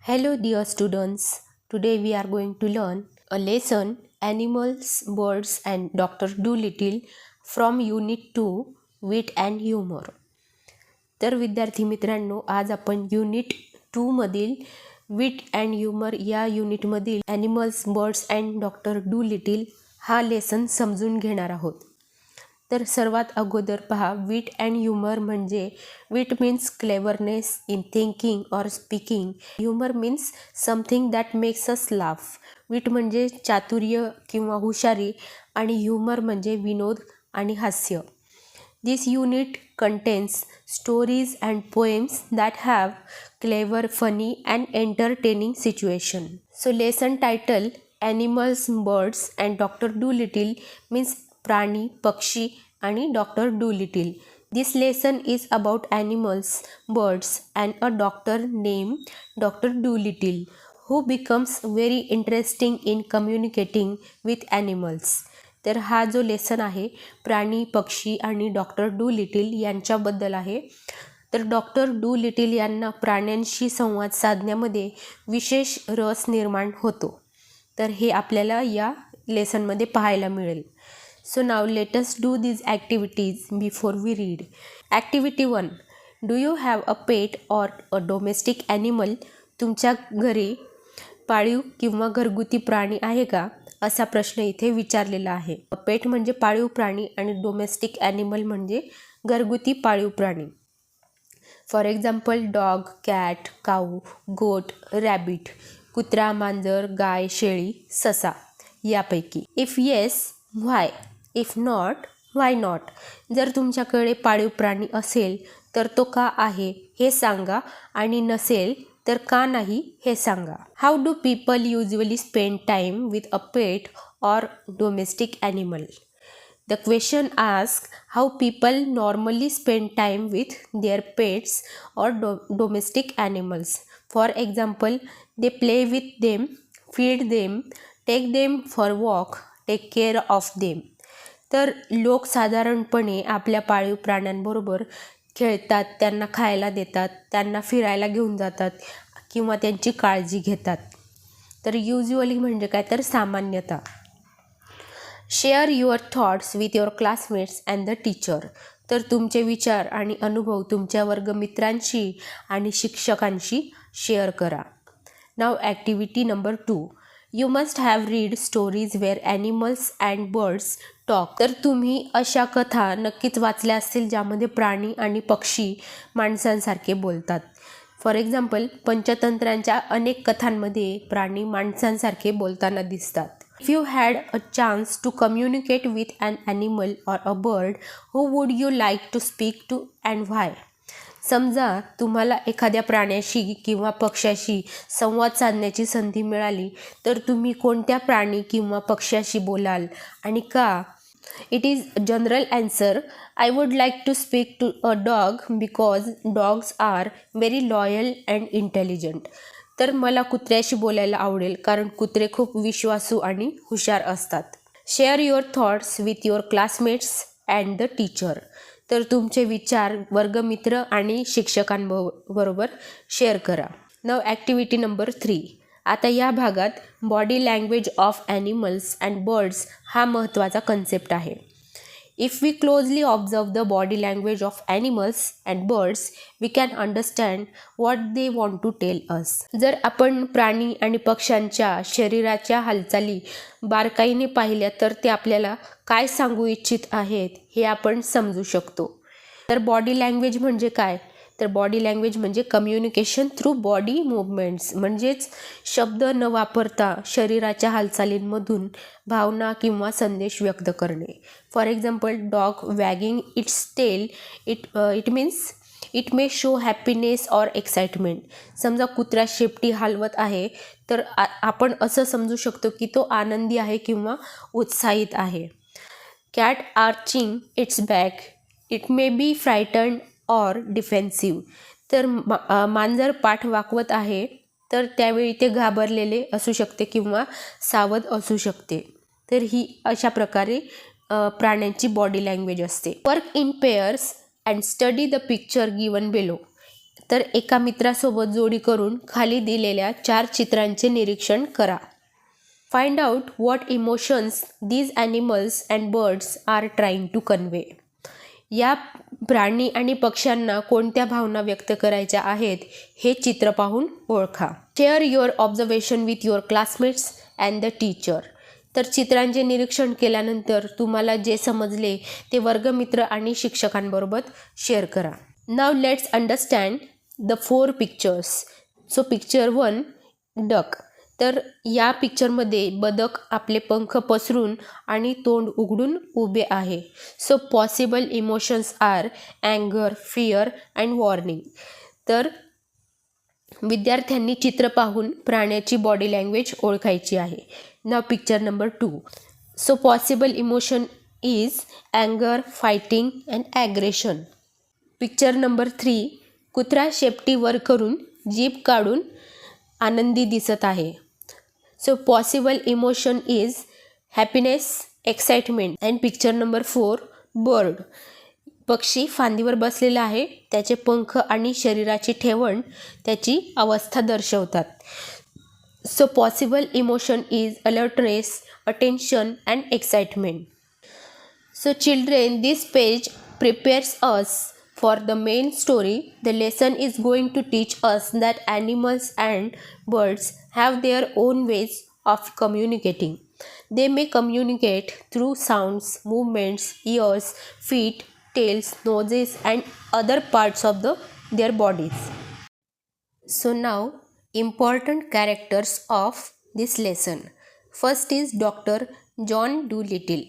Hello, dear students. Today we are going to learn a lesson Animals, Birds, and Dr. Dolittle from Unit 2 Wit and Humor. तर विद्यार्थी मित्रांनो, आज आपण unit 2 मधील विट and humour या युनिटमधील animals, birds and doctor Doolittle हा lesson समजून घेणार आहोत. तर सर्वात अगोदर पहा, विट अँड ह्युमर म्हणजे wit means cleverness in thinking or speaking. Humour means something that makes us laugh. Wit म्हणजे चातुर्य किंवा हुशारी आणि ह्युमर म्हणजे विनोद आणि हास्य. This unit contains stories and poems that have clever, funny and entertaining situation. So lesson title Animals, Birds and Dr. Dolittle means प्राणी, पक्षी आणि Dr. Dolittle. This lesson is about animals, birds and a doctor named Dr. Dolittle who becomes very interesting in communicating with animals. तर हा जो lesson आहे प्राणी, पक्षी आणि डॉक्टर डूलिटिल यांच्याबद्दल आहे. तर डॉक्टर डूलिटिल यांना प्राण्यांशी संवाद साधण्यामध्ये विशेष रस निर्माण होतो. तर हे आपल्याला या लेसनमध्ये पाहायला मिळेल. So now let us do these activities before we read. Activity 1. Do you have a pet or a domestic animal? तुमच्या घरी पाळीव किंवा घरगुती प्राणी आहे का, असा प्रश्न इथे विचारलेला आहे. पेट म्हणजे पाळीव प्राणी आणि डोमेस्टिक ॲनिमल म्हणजे घरगुती पाळीव प्राणी. For example dog, cat, cow, goat, rabbit. कुत्रा, मांजर, गाय, शेळी, ससा यापैकी. If yes, why? If not, why not? जर तुमच्याकडे पाळीव प्राणी असेल तर तो का आहे हे सांगा आणि नसेल तर का नाही हे सांगा. How do people usually spend time with a pet or domestic animal? The question ask how people normally spend time with their pets or domestic animals. For example they play with them, feed them, take them for walk, take care of them. तर लोक साधारणपणे आपल्या पाळीव प्राण्यांबरोबर खेळतात, त्यांना खायला देतात, त्यांना फिरायला घेऊन जातात किंवा त्यांची काळजी घेतात. तर युज्युअली म्हणजे काय, तर सामान्यतः. Share your thoughts with your classmates and the teacher. तर तुमचे विचार आणि अनुभव तुमच्या वर्गमित्रांशी आणि शिक्षकांशी शेअर करा. नाव activity number 2. You must have read stories where animals and birds talk. तर तुम्ही अशा कथा नक्कीच वाचल्या असतील ज्यामध्ये प्राणी आणि पक्षी माणसांसारखे बोलतात. फॉर एक्झाम्पल पंचतंत्रांच्या अनेक कथांमध्ये प्राणी माणसांसारखे बोलताना दिसतात. If you had a chance to communicate with an animal or a bird, who would you like to speak to and why? समजा तुम्हाला एखाद्या प्राण्याशी किंवा पक्ष्याशी संवाद साधण्याची संधी मिळाली तर तुम्ही कोणत्या प्राणी किंवा पक्ष्याशी बोलाल आणि का? It is general answer. I would like to speak to a dog because dogs are very loyal and intelligent. तर मला कुत्र्याशी बोलायला आवडेल कारण कुत्रे खूप विश्वासू आणि हुशार असतात. Share your thoughts with your classmates and the teacher. तर तुमचे विचार वर्गमित्र आणि शिक्षकांबरोबर शेअर करा. नाव ॲक्टिव्हिटी नंबर 3. आता या भागात body language of animals and birds हा महत्त्वाचा कन्सेप्ट आहे. If we closely observe the body language of animals and birds, we can understand what they want to tell us. जर आपण प्राणी आणि पक्ष्यांच्या शरीराच्या हालचाली बारकाईने पाहिल्या तर ते आपल्याला काय सांगू इच्छित आहेत हे आपण समजू शकतो. तर बॉडी लँग्वेज म्हणजे काय? तर बॉडी लँग्वेज म्हणजे कम्युनिकेशन थ्रू बॉडी मुवमेंट्स, म्हणजेच शब्द न वापरता शरीराच्या हालचालींमधून भावना किंवा संदेश व्यक्त करणे. For example dog wagging its tail, it means it may show happiness or excitement. समजा कुत्रा शेपटी हलवत आहे तर आपण असं समजू शकतो की तो आनंदी आहे किंवा उत्साहित आहे. Cat arching its back, it may be frightened or defensive. तर मांजर पाठ वाकवत आहे तर त्यावेळी ते घाबरलेले असू शकते किंवा सावध असू शकते. तर ही अशा प्रकारे प्राण्यांची बॉडी लँग्वेज असते. Work in pairs and study the picture given below. तर एका मित्रासोबत जोडी करून खाली दिलेल्या 4 चित्रांचे निरीक्षण करा. Find out what emotions these animals and birds are trying to convey. या प्राणी आणि पक्ष्यांना कोणत्या भावना व्यक्त करायच्या आहेत हे चित्र पाहून ओळखा. Share your observation with your classmates and the teacher. तर चित्रांचे निरीक्षण केल्यानंतर तुम्हाला जे समजले ते वर्गमित्र आणि शिक्षकांबरोबर शेअर करा. Now let's understand the 4 pictures. So picture 1, duck. तर या पिक्चरमध्ये बदक आपले पंख पसरून आणि तोंड उघडून उभे आहे. सो पॉसिबल इमोशन्स आर अँगर, फिअर अँड वॉर्निंग. तर विद्यार्थ्यांनी चित्र पाहून प्राण्याची बॉडी लँग्वेज ओळखायची आहे. नाव picture number 2. So possible emotion is अँगर, fighting and aggression. Picture number 3, कुत्रा शेपटी वर करून जीभ काढून आनंदी दिसत आहे. So possible emotion is happiness, excitement. And picture number 4, bird. पक्षी फांदीवर बसलेला आहे. त्याचे पंख आणि शरीराची ठेवण त्याची अवस्था दर्शवतात. So possible emotion is alertness, attention and excitement. So children, this page prepares us for the main story. The lesson is going to teach us that animals and birds have their own ways of communicating. They may communicate through sounds, movements, ears, feet, tails, noses, and other parts of their bodies. So now, important characters of this lesson. First is Dr. John Dolittle.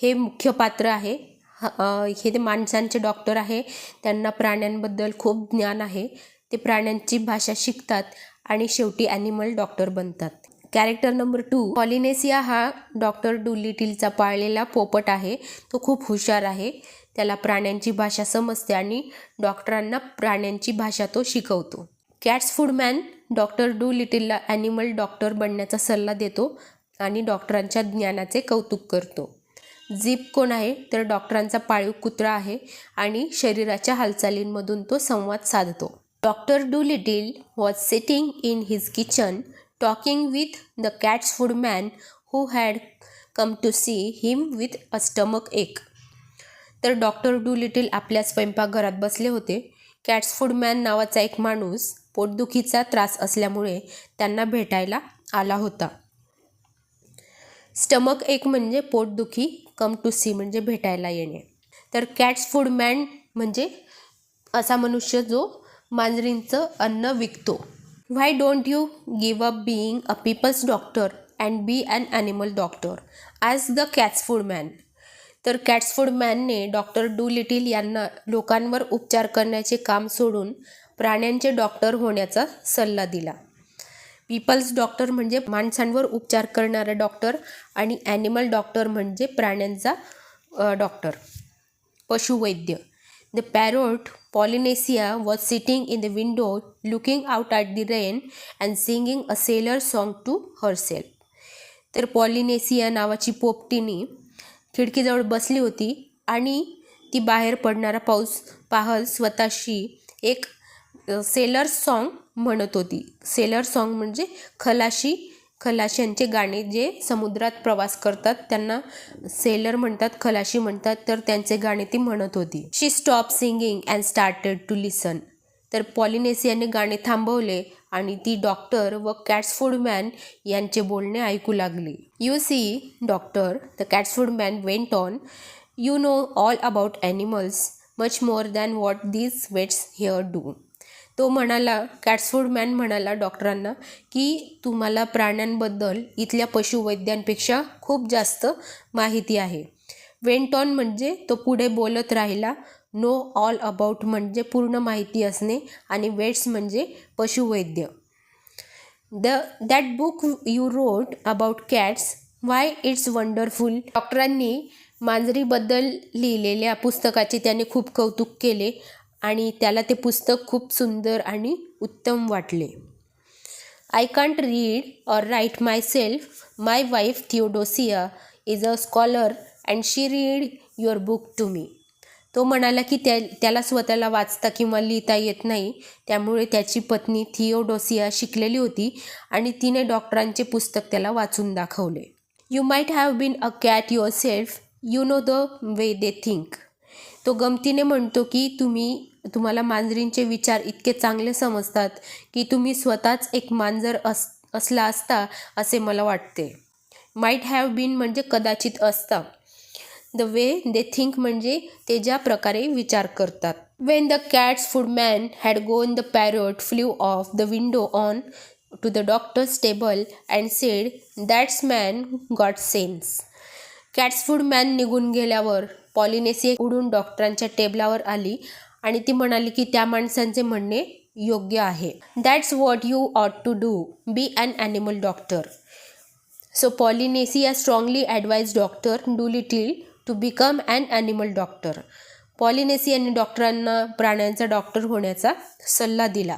हे मुख्य पात्र आहे. हे ते माणसांचे doctor आहे. त्यांना प्राण्यांबद्दल खूप ज्ञान आहे. ते प्राण्यांची भाषा शिकतात आणि शेवटी ॲनिमल डॉक्टर बनतात. कॅरेक्टर नंबर 2, पॉलिनेसिया हा डॉक्टर डुलिटिलचा पाळलेला पोपट आहे. तो खूप हुशार आहे. त्याला प्राण्यांची भाषा समजते आणि डॉक्टरांना प्राण्यांची भाषा तो शिकवतो. कॅट्स फूडमॅन डॉक्टर डुलिटिलला ॲनिमल डॉक्टर बनण्याचा सल्ला देतो आणि डॉक्टरांच्या ज्ञानाचे कौतुक करतो. झिप कोण आहे तर डॉक्टरांचा पाळीव कुत्रा आहे आणि शरीराच्या हालचालींमधून तो संवाद साधतो. Doctor Dolittle was sitting in his kitchen talking with the cat's foodman who had come to see him with a stomach ache. तर डॉक्टर डुलिटिल आपल्या स्वयंपाकघरात बसले होते. कॅट्स फूडमॅन नावाचा एक माणूस पोटदुखीचा त्रास असल्यामुळे त्यांना भेटायला आला होता. स्टमक एक म्हणजे पोटदुखी, कम टू सी म्हणजे भेटायला येणे. तर कॅट्स फूडमॅन म्हणजे असा मनुष्य जो मांजरींचं अन्न विकतो. Why don't you give up being a people's doctor and be an animal doctor as the cat's foodman. तर कॅट्स फूडमॅनने डॉक्टर डुलिटिल यांना लोकांवर उपचार करण्याचे काम सोडून प्राण्यांचे डॉक्टर होण्याचा सल्ला दिला. पीपल्स डॉक्टर म्हणजे माणसांवर उपचार करणारा डॉक्टर आणि ॲनिमल डॉक्टर म्हणजे प्राण्यांचा डॉक्टर, पशुवैद्य. The parrot Polynesia was sitting in the window looking out at the rain and singing a sailor song to herself. तर पॉलिनेसिया नावाची पोपटीनी खिडकीजवळ बसली होती आणि ती बाहेर पडणारा पाऊस पाहत स्वतःशी एक सेलर सॉन्ग म्हणत होती. सेलर सॉन्ग म्हणजे खलाशांचे गाणे, जे समुद्रात प्रवास करतात त्यांना सेलर म्हणतात, खलाशी म्हणतात. तर त्यांचे गाणे ती म्हणत होती. She stop singing and started to listen. तर पॉलिनेसियाने गाणे थांबवले आणि ती डॉक्टर व कॅट्स फूडमॅन यांचे बोलणे ऐकू लागली. You see doctor, the cat's foodman went on, you know all about animals much more than what these vets here do. तो म्हणाला, कॅट्स फूडमॅन म्हणाला डॉक्टरांना की तुम्हाला प्राण्यांबद्दल इथल्या पशुवैद्यांपेक्षा खूप जास्त माहिती आहे. वेंट ऑन म्हणजे तो पुढे बोलत राहिला. नो ऑल अबाउट म्हणजे पूर्ण माहिती असणे आणि वेट्स म्हणजे पशुवैद्य. That book you wrote about cats, why it's wonderful. डॉक्टरांनी मांजरीबद्दल लिहिलेल्या पुस्तकाचे त्याने खूप कौतुक केले आणि त्याला ते पुस्तक खूप सुंदर आणि उत्तम वाटले. I can't read or write myself. My wife Theodosia is a scholar and she read your book to me. तो म्हणाला की त्याला स्वतःला वाचता किंवा लिहिता येत नाही, त्यामुळे त्याची पत्नी थिओडोसिया शिकलेली होती आणि तिने डॉक्टरांचे पुस्तक त्याला वाचून दाखवले. You might have been a cat yourself, you know the way they think. तो गमतीने म्हणतो की तुम्हाला मांजरींचे विचार इतके चांगले समजतात की तुम्ही स्वतःच एक मांजर असला असता असे मला वाटते. माईट हॅव बीन म्हणजे कदाचित असता. द वे दे थिंक म्हणजे ते ज्या प्रकारे विचार करतात. When the cat's food man had gone the parrot flew off the window on to the doctor's table and said that's man got sense. Cat's food man निघून गेल्यावर पॉलिनेसिया उडून डॉक्टरांच्या टेबलावर आली आणि ती म्हणाली की त्या माणसांचे म्हणणे योग्य आहे. That's what you ought to do, be an animal doctor. So Polynesia strongly advise doctor Dolittle to become an animal doctor. पॉलिनेसियाने डॉक्टरांना प्राण्यांचा डॉक्टर होण्याचा सल्ला दिला.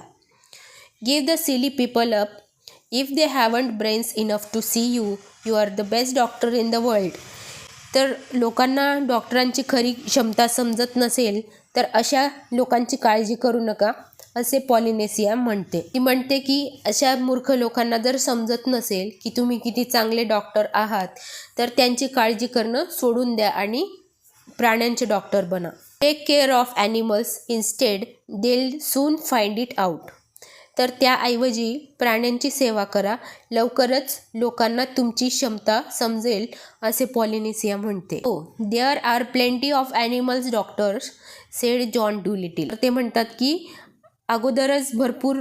Give the silly people up. If they haven't brains enough to see you, you are the best doctor in the world. तर लोकांना डॉक्टरांची खरी क्षमता समजत नसेल तर अशा लोकांची काळजी करू नका, असे पॉलिनेसिया म्हणते. ती म्हणते की अशा मूर्ख लोकांना जर समजत नसेल की तुम्ही किती चांगले डॉक्टर आहात तर त्यांची काळजी करणं सोडून द्या आणि प्राण्यांचे डॉक्टर बना. Take care of animals instead, they'll soon find it out. तर त्याऐवजी प्राण्यांची सेवा करा, लवकरच लोकांना तुमची क्षमता समजेल, असे पॉलिनेसिया म्हणते. There are plenty of animals doctors, said John Dolittle. ते म्हणतात की अगोदरच भरपूर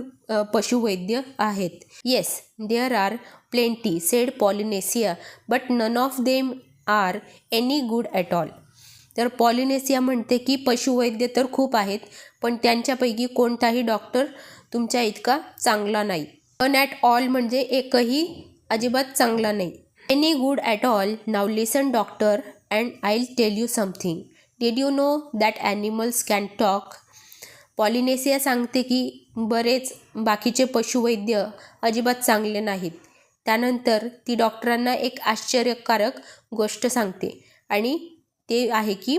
पशुवैद्य आहेत. Yes, there are plenty, said Polynesia, but none of them are any good at all. तर पॉलिनेसिया म्हणते की पशुवैद्य तर खूप आहेत, पण त्यांच्यापैकी कोणताही डॉक्टर तुमच्या इतका चांगला नाही. नन ॲट ऑल म्हणजे एकही अजिबात चांगला नाही. Any good at all. Now listen doctor and I tell you something. Did you know that animals can talk. Polynesia सांगते की बरेच बाकीचे पशुवैद्य अजिबात चांगले नाहीत. त्यानंतर ती डॉक्टरांना एक आश्चर्यकारक गोष्ट सांगते आणि ते आहे की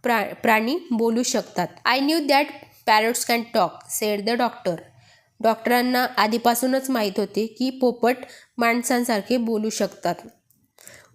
प्राणी बोलू शकतात. I knew that parrots can talk, said the doctor. डॉक्टरांना आधीपासूनच माहीत होते की पोपट माणसांसारखे बोलू शकतात.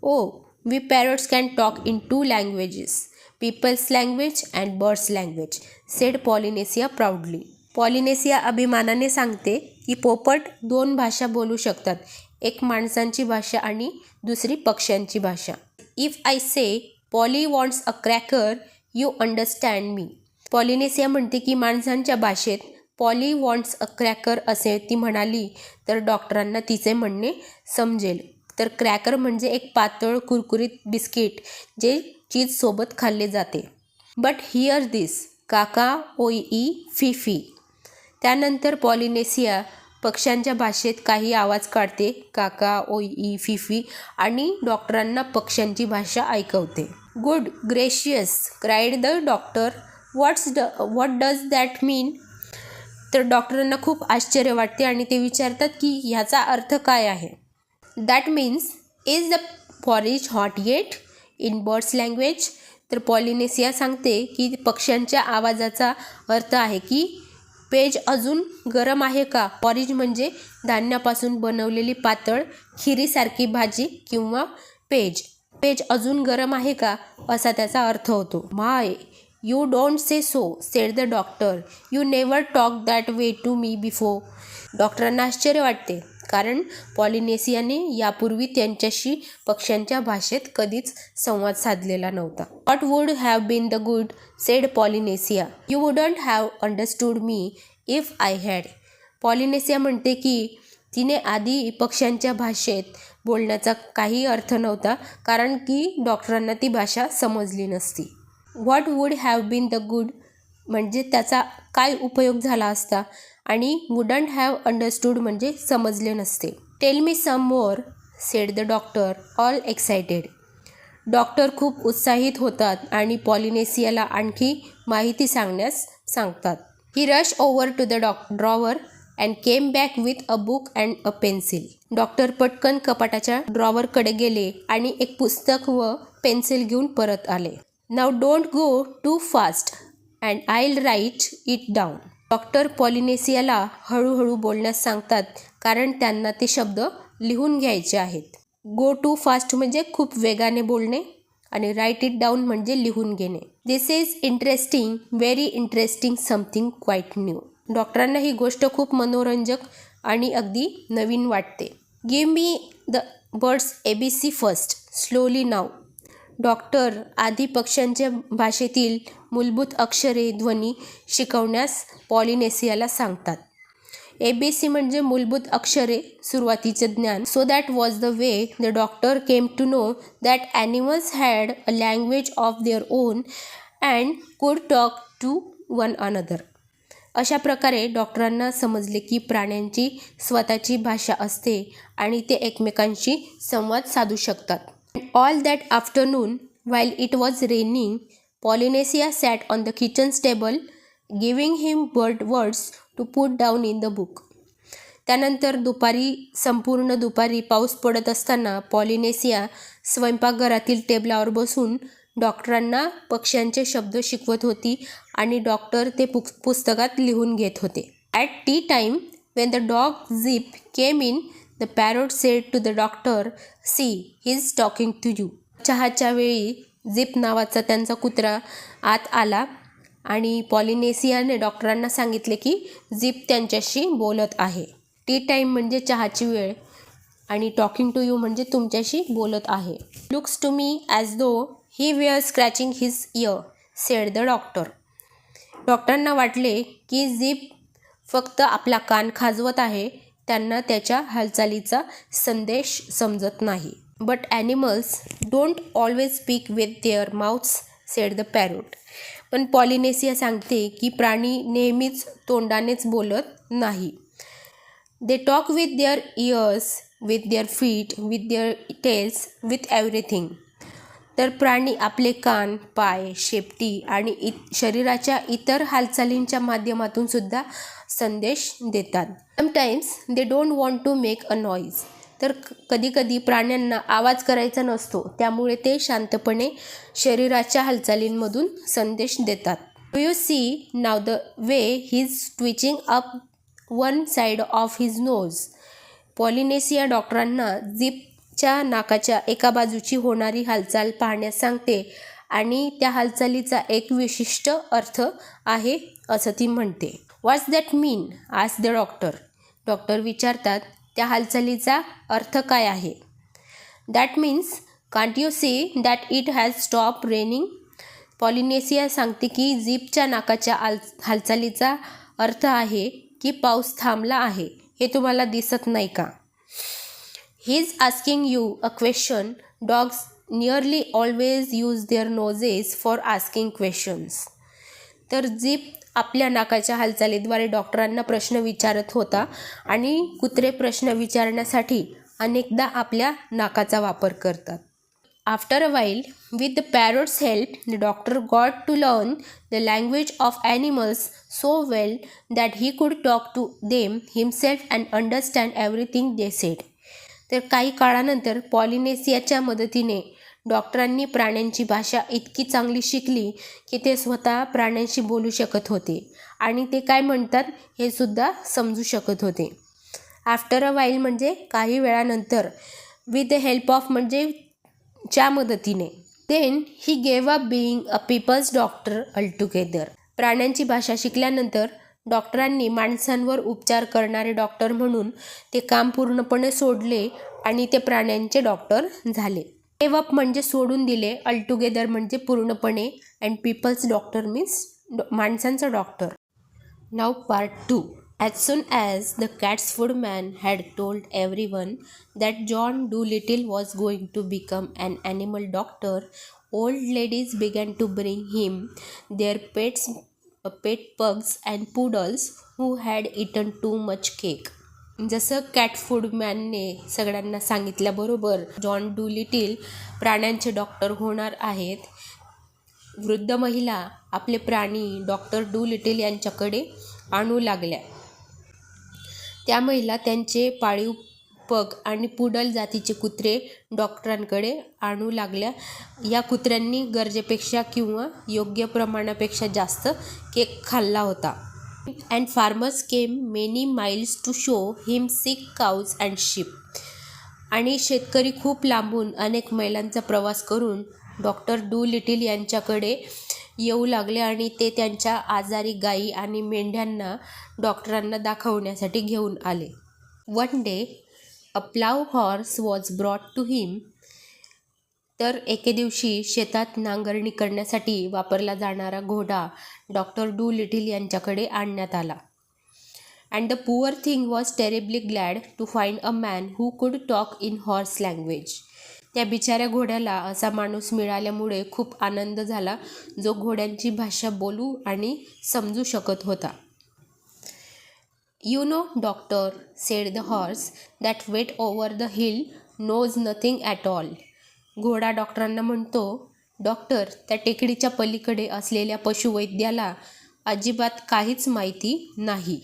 Oh, we parrots can talk in 2 languages, people's language and bird's language, said Polynesia proudly. Polynesia अभिमानाने सांगते की पोपट 2 भाषा बोलू शकतात, एक माणसांची भाषा आणि दुसरी पक्ष्यांची भाषा. If I say Polly wants a cracker, you understand me. Polynesia म्हणते की माणसांच्या भाषेत पॉली वॉन्ट्स अ क्रॅकर असे ती म्हणाली तर डॉक्टरांना तिचे म्हणणे समजेल. तर क्रॅकर म्हणजे एक पातळ कुरकुरीत बिस्किट जे चीजसोबत खाल्ले जाते. बट हिअर दिस, काका ओई ई फिफी. त्यानंतर पॉलिनेसिया पक्ष्यांच्या भाषेत काही आवाज काढते, काका ओई ई फिफी, आणि डॉक्टरांना पक्ष्यांची भाषा ऐकवते. Good gracious, cried the doctor, what does that mean. तर डॉक्टरांना खूप आश्चर्य वाटते आणि ते विचारतात की ह्याचा अर्थ काय आहे. That means, is the forage hot eight, in birds language. तर पॉलिनेसिया सांगते की पक्ष्यांच्या आवाजाचा अर्थ आहे की पेज अजून गरम आहे का. पॉरिज म्हणजे धान्यापासून बनवलेली पातळ खिरीसारखी भाजी किंवा पेज. पेज अजून गरम आहे का असा त्याचा अर्थ होतो. My, you don't say so, said the doctor, you never talk that way to me before. डॉक्टरांना आश्चर्य वाटते कारण पॉलिनेसियाने यापूर्वी त्यांच्याशी पक्ष्यांच्या भाषेत कधीच संवाद साधलेला नव्हता. What would have been the good, said Polynesia, you wouldn't have understood me if I had. Polynesia म्हणते की तिने आधी पक्ष्यांच्या भाषेत बोलण्याचा काही अर्थ नव्हता कारण की डॉक्टरांना ती भाषा समजली नसती. What would have been the good म्हणजे त्याचा काय उपयोग झाला असता आणि वुडंट हॅव अंडरस्टूड म्हणजे समजले नसते. Tell me some more, said the doctor, all excited. Doctor खूप उत्साहित होतात आणि पॉलिनेसियाला आणखी माहिती सांगण्यास सांगतात. He rush over to the drawer and came back with a book and a pencil. Doctor पटकन कपाटाच्या ड्रॉवरकडे गेले आणि एक पुस्तक व पेन्सिल घेऊन परत आले. Now don't go too fast and I'll write it down. Doctor पॉलिनेसियाला हळूहळू बोलण्यास सांगतात कारण त्यांना ते शब्द लिहून घ्यायचे आहेत. गो टू फास्ट म्हणजे खूप वेगाने बोलणे आणि राईट इट डाऊन म्हणजे लिहून घेणे. This is interesting, very interesting, something quite new. डॉक्टरांना ही गोष्ट खूप मनोरंजक आणि अगदी नवीन वाटते. Give me the words ABC first, slowly now. Doctor आधी पक्ष्यांच्या भाषेतील मूलभूत अक्षरे ध्वनी शिकवण्यास पॉलिनेसियाला सांगतात. ABC म्हणजे मूलभूत अक्षरे, सुरुवातीचे ज्ञान. So that was the way the doctor came to know that animals had a language of their own and could talk to one another. अशा प्रकारे डॉक्टरांना समजले की प्राण्यांची स्वतःची भाषा असते आणि ते एकमेकांशी संवाद साधू शकतात. All that afternoon while it was raining, Polynesia sat on the kitchen's table, giving him words to put down in the book. त्यानंतर संपूर्ण दुपारी पाऊस पडत असताना पॉलिनेसिया स्वयंपाकघरातील टेबलावर बसून डॉक्टरांना पक्ष्यांचे शब्द शिकवत होती आणि डॉक्टर ते पुस्तकात लिहून घेत होते. At T time when the dog Zip came in, the parrot said to the doctor, "See, he's talking to you." चहाच्या वेळी झिप नावाचा त्यांचा कुत्रा आत आला आणि पॉलिनेसियाने डॉक्टरांना सांगितले की झिप त्यांच्याशी बोलत आहे. टी टाईम म्हणजे चहाची वेळ आणि टॉकिंग टू यू म्हणजे तुमच्याशी बोलत आहे. Looks to me as though he were scratching his ear, said the doctor. डॉक्टरांना वाटले की झिप फक्त आपला कान खाजवत आहे, त्यांना त्याच्या हालचालीचा संदेश समजत नाही. But animals don't always speak with their mouths, said the parrot. पण पॉलिनेसिया सांगते की प्राणी नेहमीच तोंडानेच बोलत नाही. They talk with their ears, with their feet, with their tails, with everything. तर प्राणी आपले कान, पाय, शेपटी आणि शरीराच्या इतर हालचालींच्या माध्यमातून सुद्धा संदेश देतात. Sometimes they don't want to make a noise. तर कधीकधी प्राण्यांना आवाज करायचा नसतो, त्यामुळे ते शांतपणे शरीराच्या हालचालींमधून संदेश देतात. Do you see now the way he is twitching up one side of his nose. Polynesia डॉक्टरांना झिपच्या नाकाच्या एका बाजूची होणारी हालचाल पाहण्यास सांगते आणि त्या हालचालीचा एक विशिष्ट अर्थ आहे असं ती म्हणते. What's that mean, asked the doctor. Doctor विचारतात, त्या हालचालीचा अर्थ काय आहे? That means can't you see that it has stop raining. Polynesia सांगते की झिपच्या नाकाच्या हालचालीचा अर्थ आहे की पाऊस थांबला आहे. हे तुम्हाला दिसत नाही का? He is asking you a question. Dogs nearly always use their noses for asking questions. तर झिप आपल्या नाकाच्या हालचालीद्वारे डॉक्टरांना प्रश्न विचारत होता आणि कुत्रे प्रश्न विचारण्यासाठी अनेकदा आपल्या नाकाचा वापर करतात. After a while, with the parrot's help, the doctor got to learn the language of animals so well that he could talk to them himself and understand everything they said. तर काही काळानंतर पॉलिनेसियाच्या मदतीने डॉक्टरांनी प्राण्यांची भाषा इतकी चांगली शिकली की ते स्वतः प्राण्यांशी बोलू शकत होते आणि ते काय म्हणतात हे सुद्धा समजू शकत होते. आफ्टर अ व्हाईल म्हणजे काही वेळानंतर, विथ द हेल्प ऑफ म्हणजे च्या मदतीने. Then he gave up being a people's doctor altogether. प्राण्यांची भाषा शिकल्यानंतर डॉक्टरांनी माणसांवर उपचार करणारे डॉक्टर म्हणून ते काम पूर्णपणे सोडले आणि ते प्राण्यांचे डॉक्टर झाले. गेव अप म्हणजे सोडून दिले, ऑलटुगेदर म्हणजे पूर्णपणे, अँड पीपल्स डॉक्टर मीन्स माणसांचा doctor. Now part 2. As soon as the cat's footman had told everyone that John Dolittle was going to become an animal doctor, old ladies began to bring him their pet pugs and poodles who had eaten too much cake. जसं cat फूडमॅनने सगळ्यांना सांगितल्याबरोबर John Doolittle प्राण्यांचे doctor होणार आहेत, वृद्ध महिला आपले प्राणी doctor Doolittle यांच्याकडे आणू लागल्या. त्या महिला त्यांचे पाळीव पग आणि पुडल जातीचे कुत्रे डॉक्टरांकडे आणू लागल्या. या कुत्र्यांनी गरजेपेक्षा किंवा योग्य प्रमाणापेक्षा जास्त केक खाल्ला होता. And farmers came many miles to show him sick cows and sheep. आणि शेतकरी खूप लांबून अनेक मैलांचा प्रवास करून डॉक्टर डूलिटिल यांच्याकडे येऊ लागले आणि ते त्यांच्या आजारी गायी आणि मेंढ्यांना डॉक्टरांना दाखवण्यासाठी घेऊन आले. One day a plough horse was brought to him. तर एके दिवशी शेतात नांगरणी करण्यासाठी वापरला जाणारा घोडा डॉक्टर डूलिटिल यांच्याकडे आणण्यात आला. And the poor thing was terribly glad to find a man who could talk in horse language. त्या बिचाऱ्या घोड्याला असा माणूस मिळाल्यामुळे खूप आनंद झाला जो घोड्यांची भाषा बोलू आणि समजू शकत होता. "You know, doctor," said the horse, "that wait over the hill knows nothing at all." घोडा डॉक्टरांना म्हणतो, "डॉक्टर, त्या टेकडीच्या पलीकडे असलेल्या पशुवैद्याला अजिबात काहीच माहिती नाही.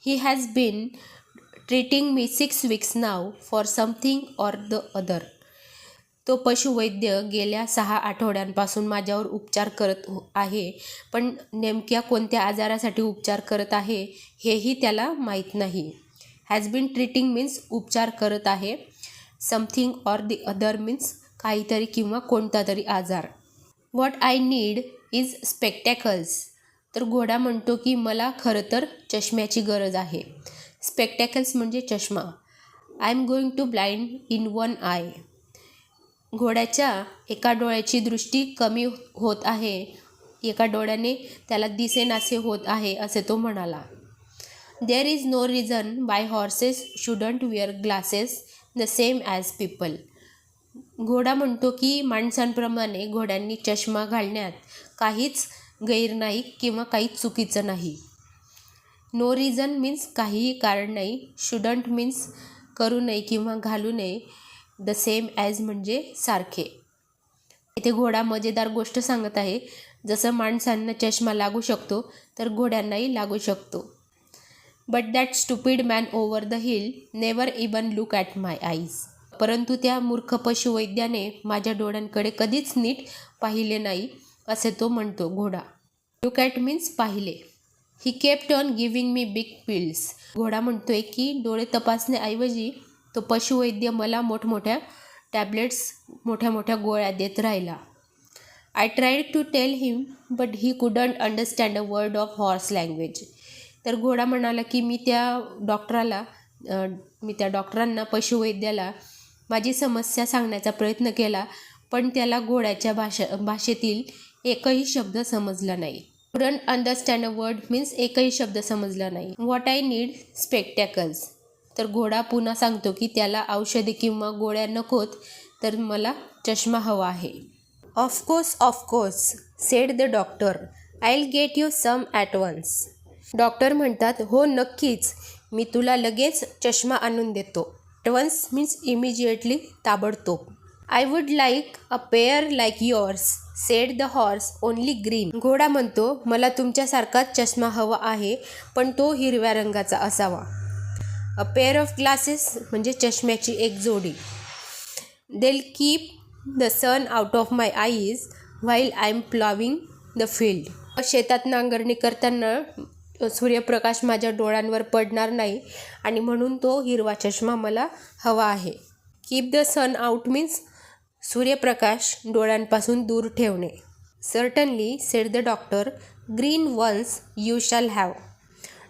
He has been treating me 6 weeks now for something or the other." तो पशुवैद्य गेल्या 6 आठवड्यांपासून माझ्यावर उपचार करत आहे, पण नेमक्या कोणत्या आजारासाठी उपचार करत आहे हेही त्याला माहीत नाही. हॅज बीन ट्रीटिंग मीन्स उपचार करत आहे. Something or the other means काहीतरी किंवा कोणता तरी आजार. What I need is spectacles. तर घोडा म्हणतो की मला खरं तर चष्म्याची गरज आहे. स्पेक्टॅकल्स म्हणजे चष्मा. I am going to blind in one eye. घोड्याच्या एका डोळ्याची दृष्टी कमी होत आहे, एका डोळ्याने त्याला दिसेनासे होत आहे असे तो म्हणाला. There is no reason why horses shouldn't wear glasses the same as people. घोडा म्हणतो की माणसांप्रमाणे घोड्यांनी चष्मा घालण्यात काहीच गैर नाही किंवा काहीच चुकीचं नाही. नो रिझन मीन्स काहीही कारण नाही. शुडंट मीन्स करू नये किंवा घालू नये. द सेम ॲज म्हणजे सारखे. इथे घोडा मजेदार गोष्ट सांगत आहे. जसं माणसांना चष्मा लागू शकतो तर घोड्यांनाही लागू शकतो. But that stupid man over the hill never even look at my eyes. परंतु त्या मूर्ख पशुवैद्याने माझ्या डोळ्यांकडे कधीच नीट पाहिले नाही असे तो म्हणतो घोडा. लुक ॲट मीन्स पाहिले. He kept on giving me big pills. घोडा म्हणतोय की डोळे तपासण्याऐवजी तो पशुवैद्य मला मोठमोठ्या टॅब्लेट्स, मोठ्या मोठ्या गोळ्या देत राहिला. I tried to tell him but he couldn't understand a word of horse language. तर घोडा म्हणाला की मी त्या डॉक्टरांना, पशुवैद्याला माझी समस्या सांगण्याचा प्रयत्न केला, पण त्याला घोड्याच्या भाषेतील एकही शब्द समजला नाही. Couldn't understand a word means एकही शब्द समजला नाही. What I need spectacles. तर घोडा पुन्हा सांगतो की त्याला औषधे किंवा गोळ्या नकोत, तर मला चष्मा हवा आहे. Of course said the doctor, I will get you some at once. Doctor म्हणतात, हो नक्कीच, मी तुला लगेच चष्मा आणून देतो. ॲट वन्स मीन्स इमिजिएटली, ताबडतोब. I would like a pair like yours said the horse, only green. घोडा म्हणतो, मला तुमच्यासारखाच चष्मा हवा आहे, पण तो हिरव्या रंगाचा असावा. अ पेअर ऑफ ग्लासेस म्हणजे चष्म्याची एक जोडी. They'll keep the sun out of my eyes while I am ploughing the field. शेतात नांगरणी करताना सूर्यप्रकाश माझ्या डोळ्यांवर पडणार नाही आणि म्हणून तो हिरवा चष्मा मला हवा आहे. Keep the sun out means सूर्यप्रकाश डोळ्यांपासून दूर ठेवणे. Certainly said the doctor, green ones you shall have.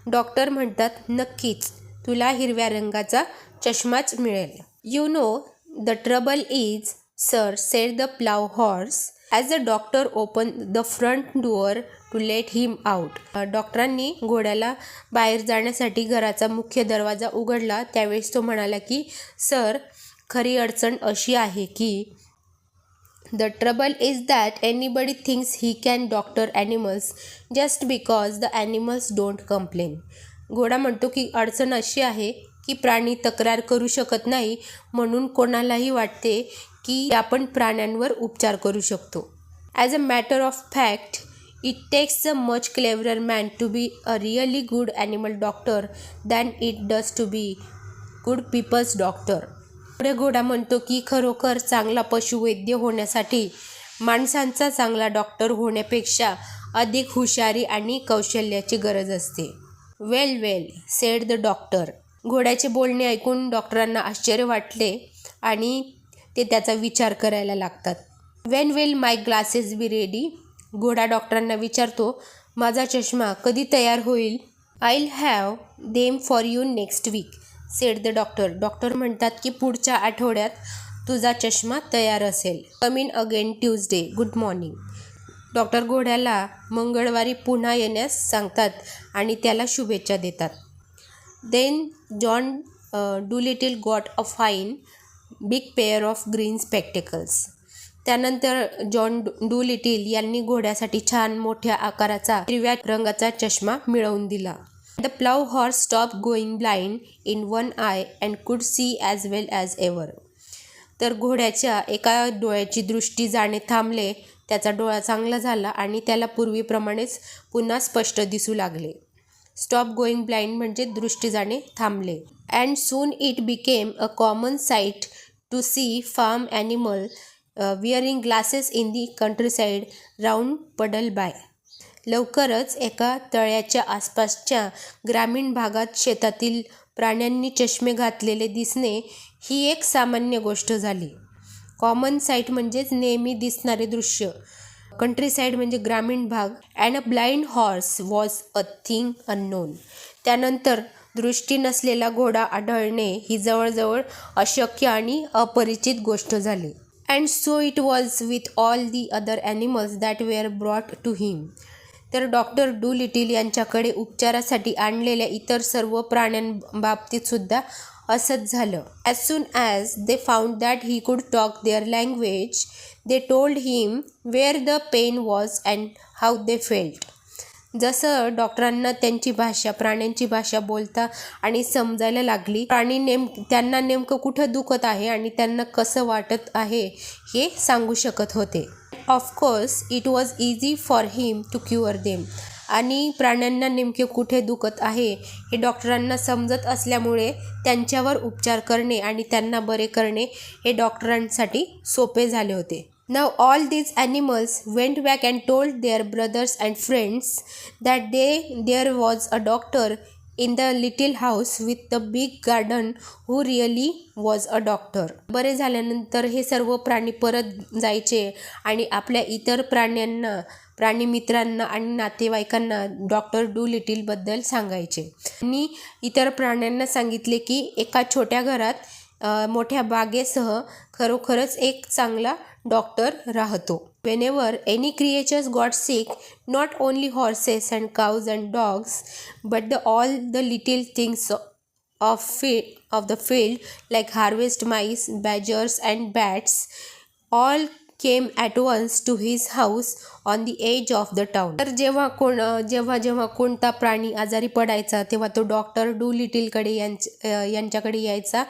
Doctor म्हणतात, नक्कीच, तुला हिरव्या रंगाचा चष्माच मिळेल. You know the trouble is sir said the plough horse as the doctor open the front door to let him out. डॉक्टरांनी घोड्याला बाहेर जाण्यासाठी घराचा मुख्य दरवाजा उघडला त्यावेळेस तो म्हणाला की सर, खरी अडचण अशी आहे की the trouble is that anybody thinks he can doctor animals just because the animals don't complain. घोडा म्हणतो की अडचण अशी आहे की प्राणी तक्रार करू शकत नाही, म्हणून कोणालाही वाटते की आपण प्राण्यांवर उपचार करू शकतो. As a matter of fact it takes a much cleverer man to be a really good animal doctor than it does to be good people's doctor. पुढे घोडा म्हणतो की खरोखर चांगला पशुवैद्य होण्यासाठी माणसांचा चांगला डॉक्टर होण्यापेक्षा अधिक हुशारी आणि कौशल्याची गरज असते. वेल वेल सेड द डॉक्टर. घोड्याचे बोलणे ऐकून डॉक्टरांना आश्चर्य वाटले आणि ते त्याचा विचार करायला लागतात. When will my glasses be ready. घोडा डॉक्टरांना विचारतो, माझा चष्मा कधी तयार होईल? I'll have them for you next week said the doctor. Doctor म्हणतात की पुढच्या आठवड्यात तुझा चष्मा तयार असेल. Come in again Tuesday. Good morning. Doctor घोड्याला मंगळवारी पुन्हा येण्यास सांगतात आणि त्याला शुभेच्छा देतात. Then John Dolittle got a fine big pair of green spectacles. त्यानंतर जॉन डूलिटिल यांनी घोड्यासाठी छान मोठ्या आकाराचा हिरव्या रंगाचा चष्मा मिळवून दिला. The plough horse stop going blind in one I and could see as well as ever. तर घोड्याच्या एका डोळ्याची दृष्टी जाणे थांबले. त्याचा डोळा चांगला झाला आणि त्याला पूर्वीप्रमाणेच पुन्हा स्पष्ट दिसू लागले. स्टॉप गोईंग ब्लाइंड म्हणजे दृष्टी जाणे थांबले. And soon it became a common sight to see farm animal wearing glasses in the countryside round Puddleby. लवकरच एका तळ्याच्या आसपासच्या ग्रामीण भागात शेतातील प्राण्यांनी चष्मे घातलेले दिसणे ही एक सामान्य गोष्ट झाली. कॉमन साईट म्हणजेच नेहमी दिसणारे दृश्य. कंट्रीसाईड म्हणजे ग्रामीण भाग. And a blind horse was a thing unknown. त्यानंतर दृष्टी नसलेला घोडा आढळणे ही जवळजवळ अशक्य आणि अपरिचित गोष्ट झाली. And so it was with all the other animals that were brought to him. तर डॉक्टर डूलिटिल यांच्याकडे उपचारासाठी आणलेल्या इतर सर्व प्राण्यांबाबतीत सुद्धा असंच झालं. As soon as they found that he could talk their language they told him where the pain was and how they felt. जसं डॉक्टरांना त्यांची भाषा, प्राण्यांची भाषा बोलता आणि समजायला लागली, प्राणी त्यांना नेमकं कुठं दुखत आहे आणि त्यांना कसं वाटत आहे हे सांगू शकत होते. Of course it was easy for him to cure them. आणि प्राण्यांना नेमके कुठे दुखत आहे हे डॉक्टरांना समजत असल्यामुळे त्यांच्यावर उपचार करणे आणि त्यांना बरे करणे हे डॉक्टरांसाठी सोपे झाले होते. Now all these animals went back and told their brothers and friends that there was a doctor in the little house with the big garden who really was a doctor. बरे झाल्यानंतर हे सर्व प्राणी परत जायचे आणि आपल्या इतर प्राणीमित्रांना आणि नातेवाईकांना डॉक्टर डूलिटिलबद्दल सांगायचे. आणि इतर प्राण्यांना सांगितले की एका छोट्या घरात मोठ्या बागेसह खरोखरच एक चांगला डॉक्टर राहतो. Whenever any creatures got sick, not only horses and cows and dogs, but all the little things of the field like harvest mice, badgers and bats all came at once to his house on the edge of the town. तर जेव्हा कोणता प्राणी आजारी पडायचा तेव्हा तो doctor डूलिटिलकडे यांच्याकडे यायचा.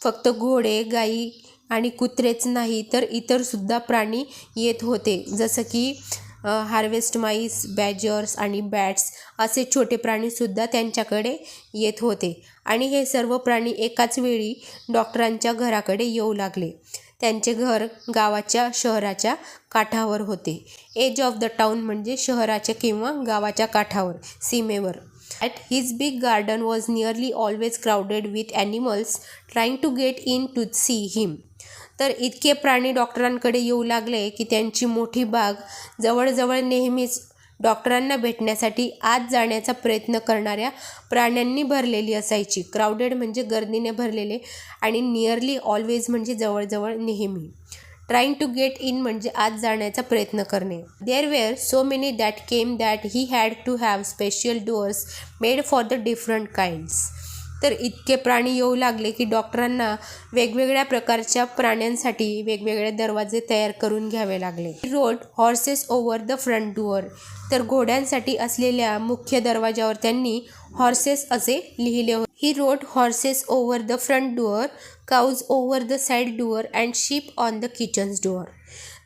फक्त घोडे, गाई आणि कुत्रेच नाही तर इतरसुद्धा प्राणी येत होते. जसं की हार्वेस्ट माईस, बॅजर्स आणि बॅट्स असे छोटे प्राणीसुद्धा त्यांच्याकडे येत होते. आणि हे सर्व प्राणी एकाच वेळी डॉक्टरांच्या घराकडे येऊ लागले. त्यांचे घर गावाच्या शहराच्या काठावर होते. एज ऑफ द टाउन म्हणजे शहराच्या किंवा गावाच्या काठावर, सीमेवर. At his big garden was nearly always crowded with animals trying to get in to see him. तर इतके प्राणी डॉक्टरांकडे येऊ लागले की त्यांची मोठी बाग जवळजवळ नेहमीच डॉक्टरांना भेटण्यासाठी आत जाण्याचा प्रयत्न करणाऱ्या प्राण्यांनी भरलेली असायची. क्राऊडेड म्हणजे गर्दीने भरलेले आणि नियरली ऑलवेज म्हणजे जवळजवळ नेहमी. ट्राईंग टू गेट इन म्हणजे आत जाण्याचा प्रयत्न करणे. There were so many that came that he had to have special doors made for the different kinds. तर इतके प्राणी येऊ लागले की डॉक्टरांना वेगवेगळ्या प्रकारच्या प्राण्यांसाठी वेगवेगळे दरवाजे तयार करून घ्यावे लागले. Road horses over the front door. तर घोड्यांसाठी असलेल्या मुख्य दरवाजावर त्यांनी हॉर्सेस असे लिहिले होते. He wrote horses over the front door, cows over the side door and sheep on the kitchens door.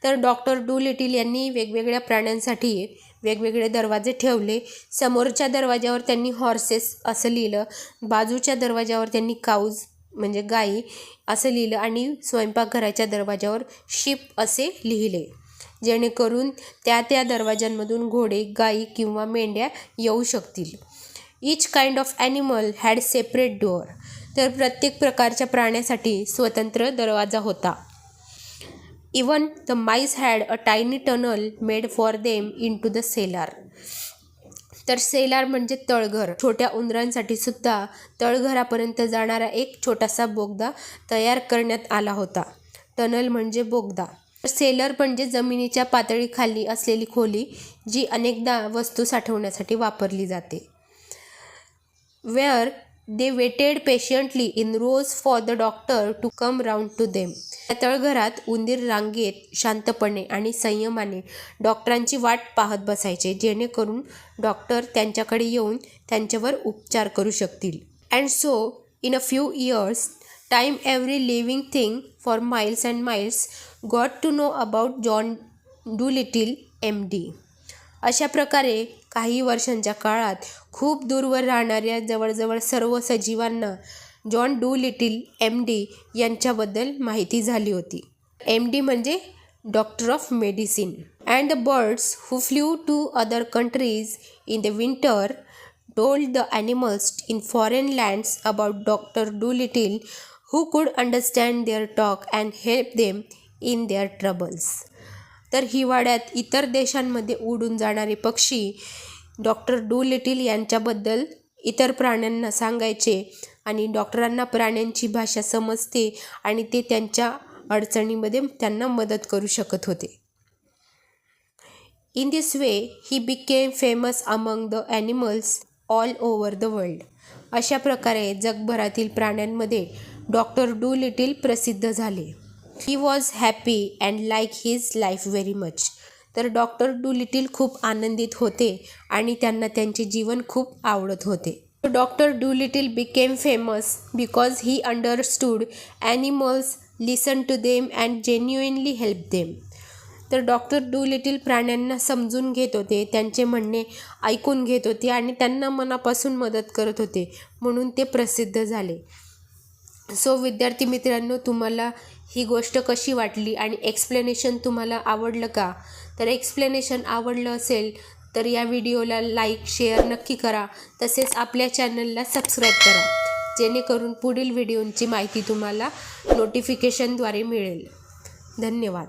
तर डॉक्टर डूलिटिल यांनी वेगवेगळ्या प्राण्यांसाठी वेगवेगळे दरवाजे ठेवले. समोरच्या दरवाजावर त्यांनी हॉर्सेस असं लिहिलं, बाजूच्या दरवाजावर त्यांनी काऊज, म्हणजे गाई असं लिहिलं आणि स्वयंपाकघराच्या दरवाजावर शीप असे लिहिले, जेणेकरून त्या दरवाजांमधून घोडे, गाई किंवा मेंढ्या येऊ शकतील. Each kind of animal had separate door. तर प्रत्येक प्रकारच्या प्राण्यासाठी स्वतंत्र दरवाजा होता. Even the mice had a tiny tunnel made for them into the cellar. तर सेलार म्हणजे तळघर. छोट्या उंदरांसाठी सुद्धा तळघरापर्यंत जाणारा एक छोटासा बोगदा तयार करण्यात आला होता. टनल म्हणजे बोगदा. सेलर म्हणजे जमिनीच्या पातळीखाली असलेली खोली, जी अनेकदा वस्तू साठवण्यासाठी वापरली जाते. Where they waited patiently in rows for the doctor to come round to them. या तळघरात उंदीर रांगेत शांतपणे आणि संयमाने डॉक्टरांची वाट पाहत बसायचे, जेणेकरून डॉक्टर त्यांच्याकडे येऊन त्यांच्यावर उपचार करू शकतील. And so in a few years time every living thing for miles and miles got to know about John Dolittle MD. अशा प्रकारे काही वर्षांच्या काळात खूप दूरवर राहणाऱ्या जवळजवळ सर्व सजीवांना जॉन डूलिटिल MD यांच्याबद्दल माहिती झाली होती. MD म्हणजे doctor of medicine. And the birds who flew to other countries in the winter told the animals in foreign lands about doctor Dolittle who could understand their talk and help them in their troubles. तर हिवाळ्यात इतर देशांमध्ये उडून जाणारे पक्षी doctor Doolittle यांच्याबद्दल इतर प्राण्यांना सांगायचे आणि डॉक्टरांना प्राण्यांची भाषा समजते आणि ते त्यांच्या अडचणीमध्ये त्यांना मदत करू शकत होते. In this way he became famous among the animals all over the world. अशा प्रकारे जगभरातील प्राण्यांमध्ये डॉक्टर डूलिटिल प्रसिद्ध झाले. He was happy and like his life very much. तर डॉक्टर डूलिटिल खूप आनंदित होते आणि त्यांना त्यांचे जीवन खूप आवडत होते. Doctor Dolittle became famous because he understood animals, listen to them and genuinely help them. तर डॉक्टर डूलिटिल प्राण्यांना समजून घेत होते, त्यांचे म्हणणे ऐकून घेत होते आणि त्यांना मनापासून मदत करत होते, म्हणून ते प्रसिद्ध झाले. सो विद्यार्थी मित्रांनो, तुम्हाला ही गोष्ट कशी वाटली आणि एक्सप्लेनेशन तुम्हाला आवडलं का? तर एक्सप्लेनेशन आवडलं असेल तर या व्हिडिओला लाईक, शेअर नक्की करा. तसेच आपल्या चॅनलला सबस्क्राईब करा, जेणेकरून पुढील व्हिडिओंची माहिती तुम्हाला नोटिफिकेशनद्वारे मिळेल. धन्यवाद.